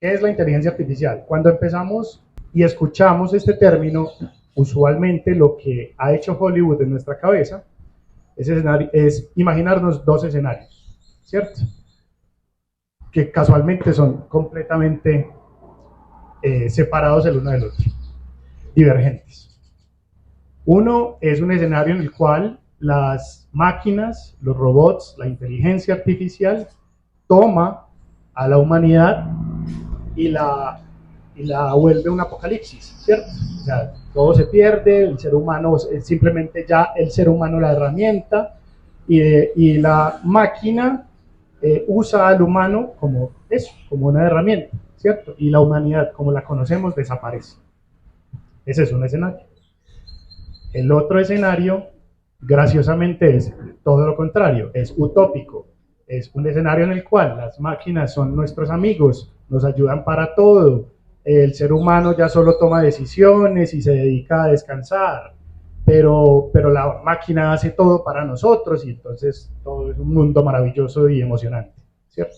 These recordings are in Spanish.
¿Qué es la inteligencia artificial? Cuando empezamos y escuchamos este término, usualmente lo que ha hecho Hollywood en nuestra cabeza es imaginarnos dos escenarios, ¿cierto? Que casualmente son completamente separados el uno del otro, divergentes. Uno es un escenario en el cual las máquinas, los robots, la inteligencia artificial toma a la humanidad y la vuelve un apocalipsis, ¿cierto? O sea, todo se pierde, el ser humano es simplemente ya el ser humano la herramienta y la máquina usa al humano como eso, como una herramienta, ¿cierto? Y la humanidad, como la conocemos, desaparece. Ese es un escenario. El otro escenario, graciosamente, es todo lo contrario, es utópico. Es un escenario en el cual las máquinas son nuestros amigos, nos ayudan para todo. El ser humano ya solo toma decisiones y se dedica a descansar, pero la máquina hace todo para nosotros y entonces todo es un mundo maravilloso y emocionante, ¿cierto?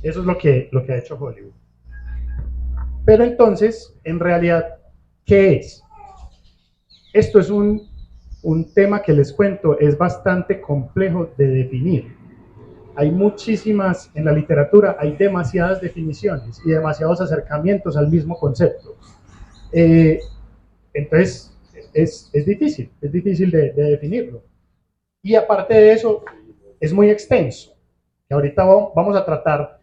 Eso es lo que ha hecho Hollywood. Pero entonces, en realidad, ¿qué es? Esto es un tema que les cuento, es bastante complejo de definir. Hay muchísimas, en la literatura hay demasiadas definiciones y demasiados acercamientos al mismo concepto. Entonces, es difícil de definirlo. Y aparte de eso, es muy extenso. Y ahorita vamos a tratar,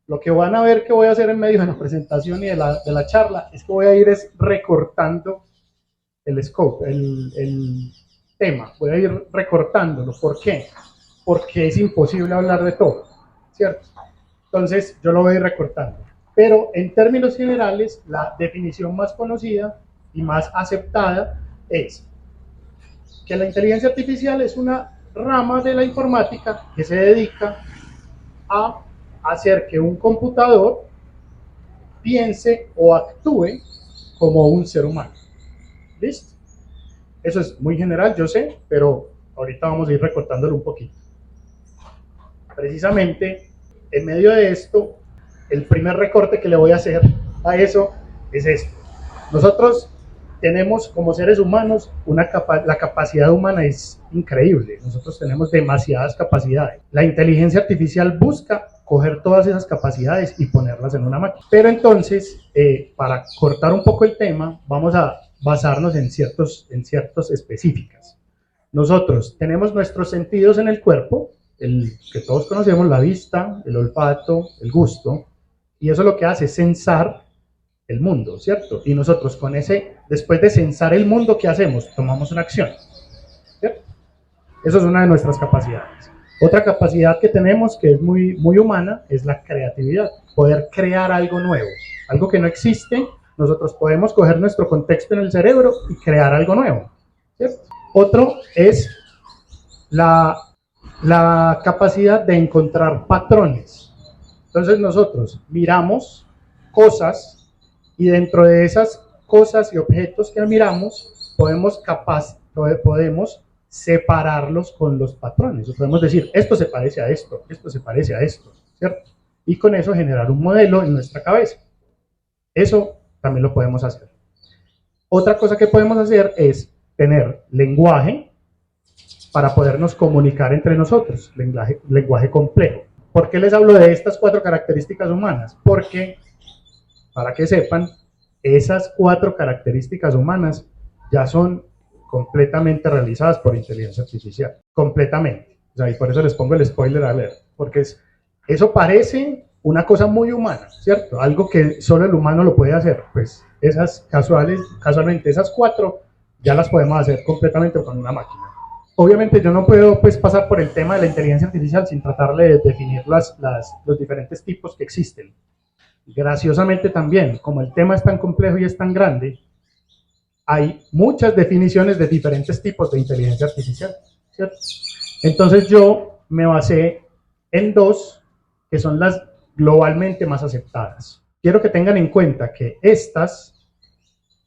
lo que van a ver que voy a hacer en medio de la presentación y de la charla, es que voy a ir recortando el scope, el tema, voy a ir recortándolo. ¿Por qué? Porque es imposible hablar de todo, ¿cierto? Entonces yo lo voy a ir recortando. Pero en términos generales, la definición más conocida y más aceptada es que la inteligencia artificial es una rama de la informática que se dedica a hacer que un computador piense o actúe como un ser humano. ¿Listo? Eso es muy general, yo sé, pero ahorita vamos a ir recortándolo un poquito. Precisamente, en medio de esto, el primer recorte que le voy a hacer a eso es esto. Nosotros tenemos como seres humanos la capacidad humana es increíble. Nosotros tenemos demasiadas capacidades. La inteligencia artificial busca coger todas esas capacidades y ponerlas en una máquina. Pero entonces, para cortar un poco el tema, vamos a basarnos en ciertos específicas. Nosotros tenemos nuestros sentidos en el cuerpo, el que todos conocemos, la vista, el olfato, el gusto, y eso lo que hace es sensar el mundo, ¿cierto? Y nosotros con ese, después de sensar el mundo, ¿qué hacemos? Tomamos una acción, ¿cierto? Eso es una de nuestras capacidades. Otra capacidad que tenemos, que es muy, muy humana, es la creatividad, poder crear algo nuevo, algo que no existe. Nosotros podemos coger nuestro contexto en el cerebro y crear algo nuevo, ¿cierto? Otro es la capacidad de encontrar patrones. Entonces nosotros miramos cosas y dentro de esas cosas y objetos que miramos podemos separarlos con los patrones. O podemos decir, esto se parece a esto, esto se parece a esto, ¿cierto? Y con eso generar un modelo en nuestra cabeza. Eso también lo podemos hacer. Otra cosa que podemos hacer es tener lenguaje para podernos comunicar entre nosotros, lenguaje complejo. ¿Por qué les hablo de estas 4 características humanas? Porque, para que sepan, esas 4 características humanas ya son completamente realizadas por inteligencia artificial. Completamente. O sea, y por eso les pongo el spoiler alert, porque eso parece una cosa muy humana, ¿cierto? Algo que solo el humano lo puede hacer. Pues casualmente esas 4 ya las podemos hacer completamente con una máquina. Obviamente yo no puedo pues, pasar por el tema de la inteligencia artificial sin tratarle de definir los diferentes tipos que existen. Graciosamente también, como el tema es tan complejo y es tan grande, hay muchas definiciones de diferentes tipos de inteligencia artificial, ¿cierto? Entonces yo me basé en 2 que son las globalmente más aceptadas. Quiero que tengan en cuenta que estas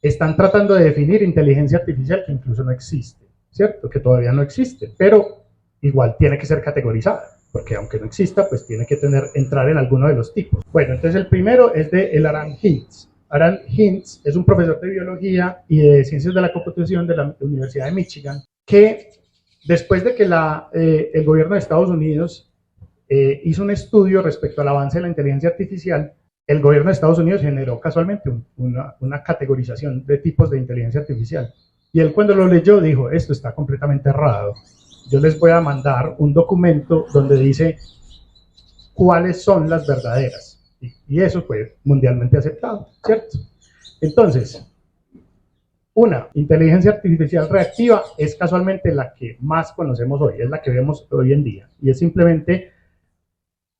están tratando de definir inteligencia artificial que incluso no existe, ¿cierto? Que todavía no existe, pero igual tiene que ser categorizada, porque aunque no exista, pues tiene que entrar en alguno de los tipos. Bueno, entonces el primero es de el Aran Hintz. Aran Hintz es un profesor de biología y de ciencias de la computación de la Universidad de Michigan, que después de que el gobierno de Estados Unidos hizo un estudio respecto al avance de la inteligencia artificial, el gobierno de Estados Unidos generó casualmente una categorización de tipos de inteligencia artificial. Y él cuando lo leyó dijo, esto está completamente errado. Yo les voy a mandar un documento donde dice cuáles son las verdaderas. Y eso fue mundialmente aceptado, ¿cierto? Entonces, una inteligencia artificial reactiva es casualmente la que más conocemos hoy, es la que vemos hoy en día. Y es simplemente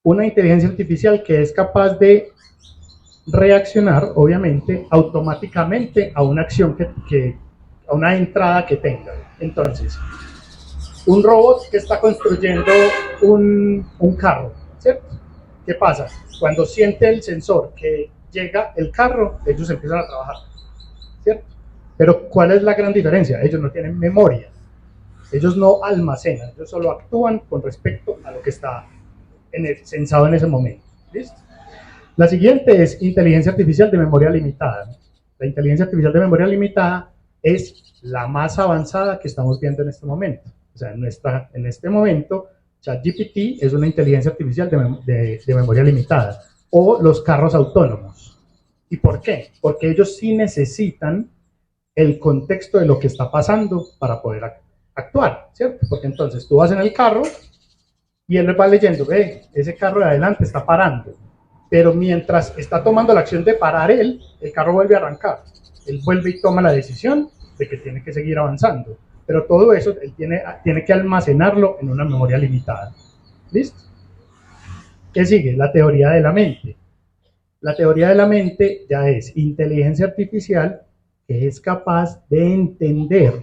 una inteligencia artificial que es capaz de reaccionar, obviamente, automáticamente a una acción a una entrada que tenga. Entonces, un robot que está construyendo un carro, ¿cierto? ¿Qué pasa? Cuando siente el sensor que llega el carro, ellos empiezan a trabajar, ¿cierto? Pero ¿cuál es la gran diferencia? Ellos no tienen memoria, ellos no almacenan, ellos solo actúan con respecto a lo que está sensado en ese momento. ¿Listo? La siguiente es inteligencia artificial de memoria limitada. La inteligencia artificial de memoria limitada es la más avanzada que estamos viendo en este momento. O sea, en este momento, ChatGPT es una inteligencia artificial de memoria limitada. O los carros autónomos. ¿Y por qué? Porque ellos sí necesitan el contexto de lo que está pasando para poder actuar, ¿cierto? Porque entonces tú vas en el carro y él va leyendo, ese carro de adelante está parando, pero mientras está tomando la acción de parar el carro vuelve a arrancar, él vuelve y toma la decisión de que tiene que seguir avanzando, pero todo eso él tiene que almacenarlo en una memoria limitada. ¿Listo? ¿Qué sigue? La teoría de la mente. La teoría de la mente ya es inteligencia artificial que es capaz de entender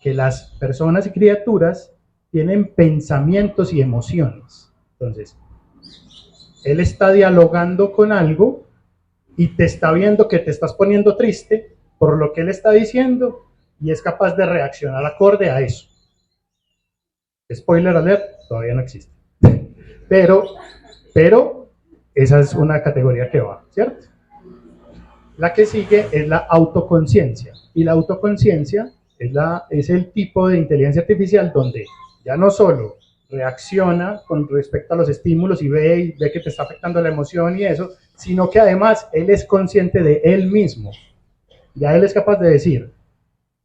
que las personas y criaturas tienen pensamientos y emociones. Entonces, él está dialogando con algo y te está viendo que te estás poniendo triste por lo que él está diciendo y es capaz de reaccionar acorde a eso. Spoiler alert, todavía no existe. Pero esa es una categoría que va, ¿cierto? La que sigue es la autoconciencia. Y la autoconciencia es el tipo de inteligencia artificial donde ya no solo reacciona con respecto a los estímulos y ve que te está afectando la emoción y eso, sino que además él es consciente de él mismo. Ya él es capaz de decir,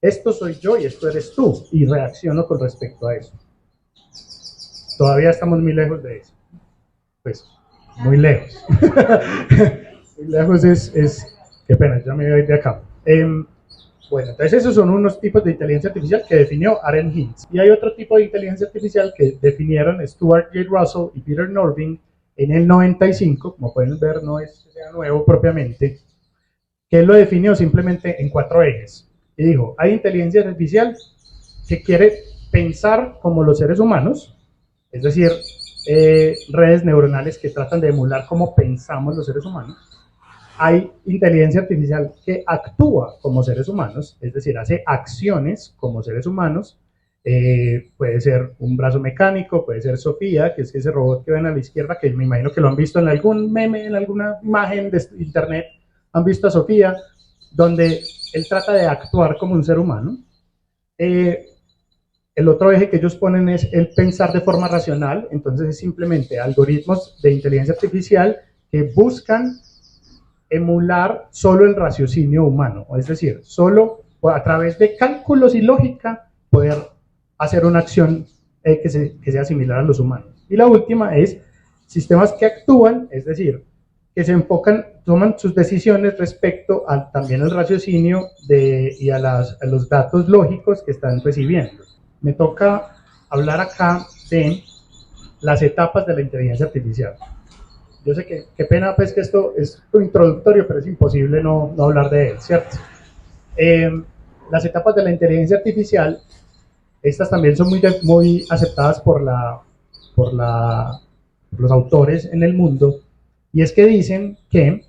esto soy yo y esto eres tú, y reacciono con respecto a eso. Todavía estamos muy lejos de eso. Pues, muy lejos. Muy lejos es qué pena, ya me voy de acá. Bueno, entonces esos son unos tipos de inteligencia artificial que definió Aran Hintz. Y hay otro tipo de inteligencia artificial que definieron Stuart J. Russell y Peter Norvig en el 95, como pueden ver, no es que sea nuevo propiamente, que él lo definió simplemente en 4 ejes. Y dijo, hay inteligencia artificial que quiere pensar como los seres humanos, es decir, redes neuronales que tratan de emular cómo pensamos los seres humanos. Hay inteligencia artificial que actúa como seres humanos, es decir, hace acciones como seres humanos. Puede ser un brazo mecánico, puede ser Sofía, que es ese robot que ven a la izquierda, que me imagino que lo han visto en algún meme, en alguna imagen de internet, han visto a Sofía, donde él trata de actuar como un ser humano. El otro eje que ellos ponen es el pensar de forma racional, entonces es simplemente algoritmos de inteligencia artificial que buscan emular solo el raciocinio humano, es decir, solo a través de cálculos y lógica poder hacer una acción que sea similar a los humanos. Y la última es sistemas que actúan, es decir, que se enfocan, toman sus decisiones respecto también al raciocinio y a los datos lógicos que están recibiendo. Me toca hablar acá de las etapas de la inteligencia artificial. Yo sé que, qué pena pues que esto es introductorio, pero es imposible no hablar de él, ¿cierto? Las etapas de la inteligencia artificial, estas también son muy aceptadas por los autores en el mundo, y es que dicen que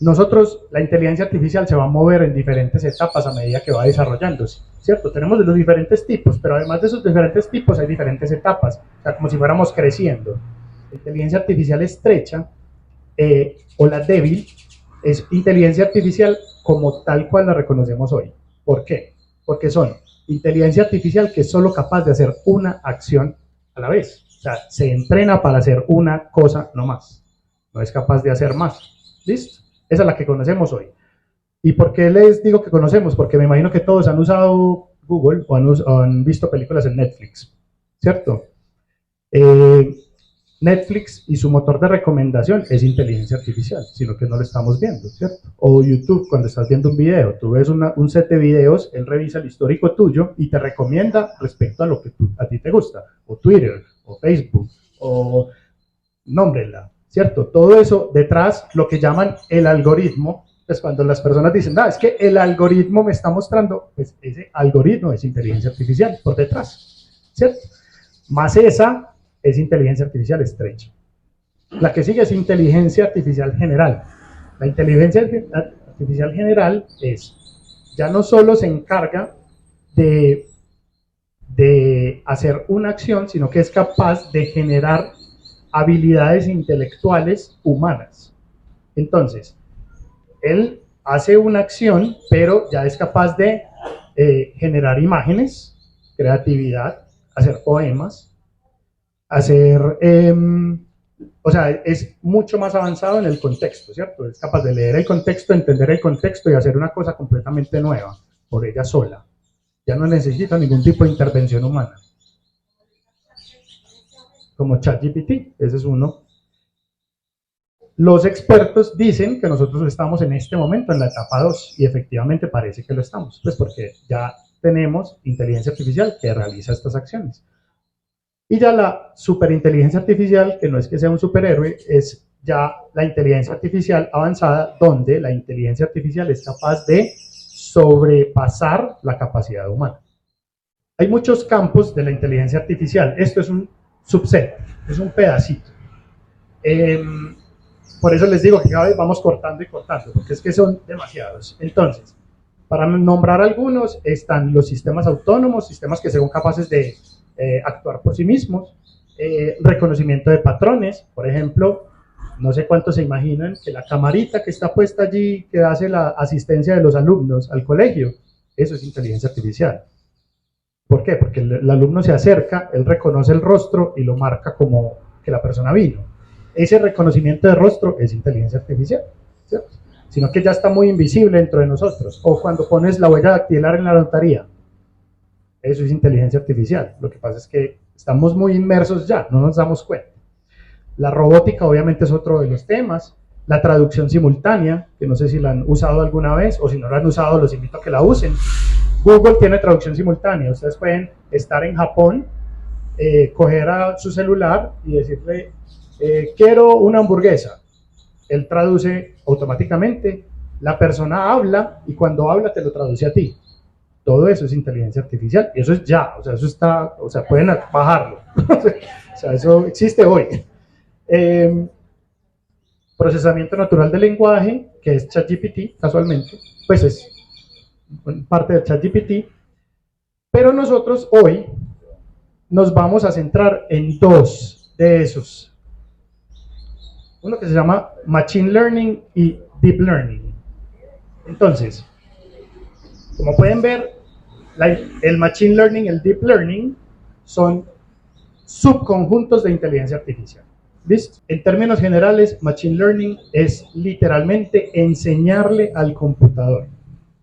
nosotros, la inteligencia artificial se va a mover en diferentes etapas a medida que va desarrollándose, ¿cierto? Tenemos de los diferentes tipos, pero además de esos diferentes tipos hay diferentes etapas, o sea, como si fuéramos creciendo. La inteligencia artificial estrecha o la débil es inteligencia artificial como tal cual la reconocemos hoy. ¿Por qué? Porque son inteligencia artificial que es solo capaz de hacer una acción a la vez. O sea, se entrena para hacer una cosa no más. No es capaz de hacer más. ¿Listo? Esa es la que conocemos hoy. ¿Y por qué les digo que conocemos? Porque me imagino que todos han usado Google o han visto películas en Netflix, ¿cierto? Netflix y su motor de recomendación es inteligencia artificial, sino que no lo estamos viendo, ¿cierto? O YouTube, cuando estás viendo un video, tú ves un set de videos, él revisa el histórico tuyo y te recomienda respecto a lo que a ti te gusta, o Twitter, o Facebook, o nómbrenla, ¿cierto? Todo eso detrás, lo que llaman el algoritmo, pues cuando las personas dicen, es que el algoritmo me está mostrando, pues ese algoritmo es inteligencia artificial por detrás, ¿cierto? Más esa es inteligencia artificial estrecha. La que sigue es inteligencia artificial general. La inteligencia artificial general ya no solo se encarga de hacer una acción, sino que es capaz de generar habilidades intelectuales humanas. Entonces, él hace una acción, pero ya es capaz de generar imágenes, creatividad, hacer poemas, hacer, o sea, es mucho más avanzado en el contexto, ¿cierto? Es capaz de leer el contexto, entender el contexto y hacer una cosa completamente nueva por ella sola. Ya no necesita ningún tipo de intervención humana. Como ChatGPT, ese es uno. Los expertos dicen que nosotros estamos en este momento en la etapa 2 y efectivamente parece que lo estamos, pues porque ya tenemos inteligencia artificial que realiza estas acciones. Y ya la superinteligencia artificial, que no es que sea un superhéroe, es ya la inteligencia artificial avanzada, donde la inteligencia artificial es capaz de sobrepasar la capacidad humana. Hay muchos campos de la inteligencia artificial. Esto es un subset, es un pedacito. Por eso les digo que cada vez vamos cortando y cortando, porque es que son demasiados. Entonces, para nombrar algunos, están los sistemas autónomos, sistemas que son capaces de actuar por sí mismos, reconocimiento de patrones, por ejemplo, no sé cuántos se imaginan que la camarita que está puesta allí, que hace la asistencia de los alumnos al colegio, eso es inteligencia artificial. ¿Por qué? Porque el alumno se acerca, él reconoce el rostro y lo marca como que la persona vino. Ese reconocimiento de rostro es inteligencia artificial, ¿cierto? Sino que ya está muy invisible dentro de nosotros. O cuando pones la huella dactilar en la notaría, eso es inteligencia artificial. Lo que pasa es que estamos muy inmersos ya, no nos damos cuenta. La robótica obviamente es otro de los temas. La traducción simultánea, que no sé si la han usado alguna vez, o si no la han usado, los invito a que la usen. Google tiene traducción simultánea. Ustedes pueden estar en Japón, coger a su celular y decirle, quiero una hamburguesa. Él traduce automáticamente, la persona habla y cuando habla te lo traduce a ti. Todo eso es inteligencia artificial y eso es ya, o sea, eso está, o sea, pueden bajarlo. O sea, eso existe hoy. Procesamiento natural del lenguaje, que es ChatGPT, casualmente, pues es parte de ChatGPT, pero nosotros hoy nos vamos a centrar en dos de esos. Uno que se llama Machine Learning y Deep Learning. Entonces, como pueden ver, el Machine Learning y el Deep Learning son subconjuntos de inteligencia artificial. ¿Listo? En términos generales, Machine Learning es literalmente enseñarle al computador.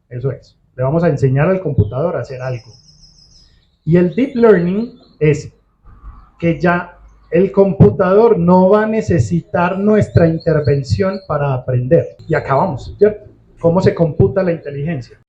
Eso es. Le vamos a enseñar al computador a hacer algo. Y el Deep Learning es que ya el computador no va a necesitar nuestra intervención para aprender. Y acabamos, ¿cierto? ¿Cómo se computa la inteligencia?